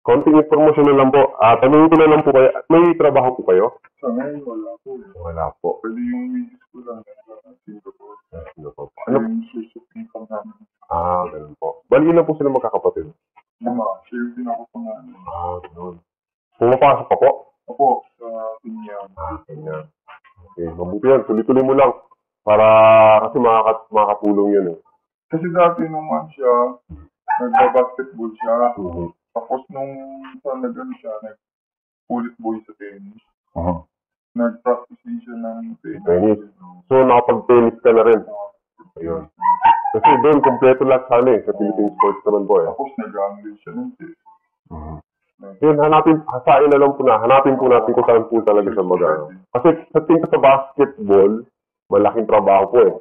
Konting informasyon na lang po. Tanungin ko na lang po kayo. May trabaho po kayo? Sa ngayon, wala po. Wala po. Pwede yung misis ko lang. Singapore. Ano? Yung susuk income namin. Ganun po. Bali na po sila magkakapatid. Share din ako sa nga. Ganun. Pumapasok pa po? Opo, sa Pinyang. Ganyan. Okay, mabuti yan. Tuloy-tuloy mo lang. Para kasi makakatulong yun eh. Kasi dati naman siya, nagbabasketball siya. Tapos nung nag-ano siya, nag-pulit boy sa tennis. Nag-practice din siya ng Tennis. So, nakapag-tennis ka na rin. Ayun. Kasi doon, kompleto lahat sana eh. Sa Philippine Sports naman po eh. Tapos nag-angle siya ng chess. Yun, hasain na lang po na. Hanapin po natin kung saan po talaga siya mag-ano. Kasi sa tingin sa basketball, malaking trabaho po eh.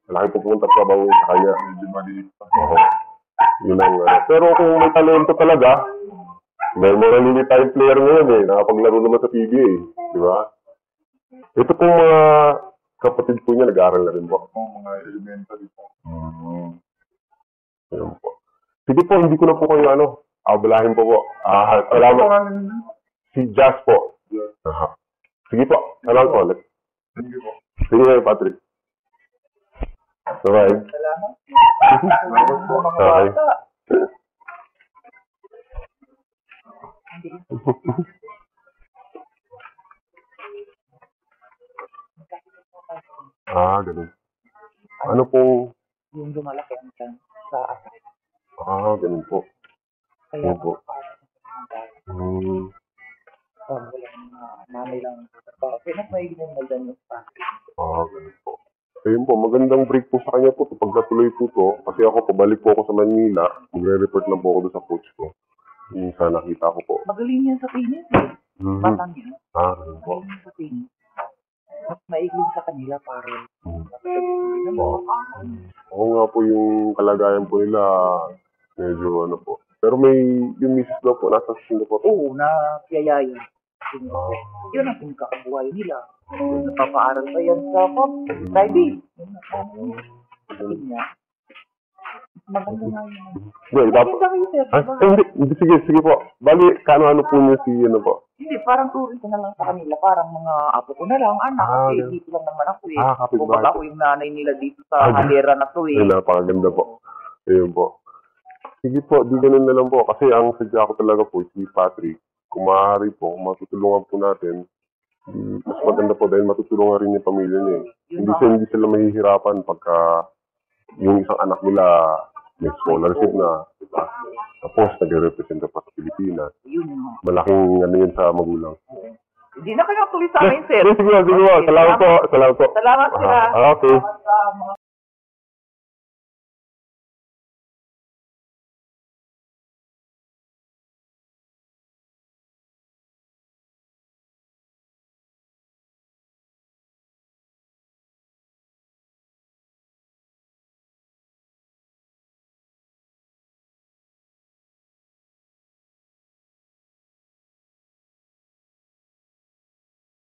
Malaking pupunta trabaho sa kanya. Medyo maliit pa. Yun ang pero kung may talento talaga, may mga lilitayong player ngayon eh. Nakapaglaro naman sa PBA. Di ba? Ito pong mga kapatid po niya, nag-aaral na rin po. Mga elementary po. Ayun po. Sige po, hindi ko na po kayo abalahin po po. Salamat. Si Jazz po. Sige po. Salamat po ulit. Sige po. Sige Patrick. Bye-bye. Salamat. Okay. Ganun. Ano pong... Yung lumalaki ang tiyan sa akin. Ganun po. Kaya po. Walang mami lang. Pinag-maigin mo dyan yung pati. Ganun po. Ayun po, magandang break po sa kanya po. Pag natuloy po to, kasi ako pabalik po ako sa Manila, magre-report lang po ako doon sa coach ko. Yung sa nakita ko po. Magaling yan sa tennis eh. Batang yan. Ganun po. Magaling yan sa tennis. Mas maigin sa kanila para Oo nga po yung kalagayan po nila, medyo po. Pero may, yung misis daw po, nasa Singapore. Oo, napiyayaya. Yun ang pinagkakabuhay nila. Napapaaral pa yan sa private. Maganda nga yun. Hindi, sige po. Bali, kano-ano po niyo si, po? Hindi, parang turin ko na lang sa kanila. Parang mga apo ko na lang, anak. Kasi dito lang naman ako eh. Kapitbahay. Ako yung nanay nila dito sa halera na to eh. Ay, napakaganda po. Ayun po. Sige po, di ganun na lang po. Kasi ang sadya ko talaga po, si Patrick, kung maaari po, matutulungan po natin, mas maganda po dahil matutulungan rin yung pamilya niya eh. Hindi sila mahihirapan pagka yung isang anak nila may scholarship na, diba? Tapos nagre-representa pa sa Pilipinas. Malaking yun sa magulang. Hindi na kayo tuloy sa amin, sir. Sige po. Salamat po. Salamat sila. Okay.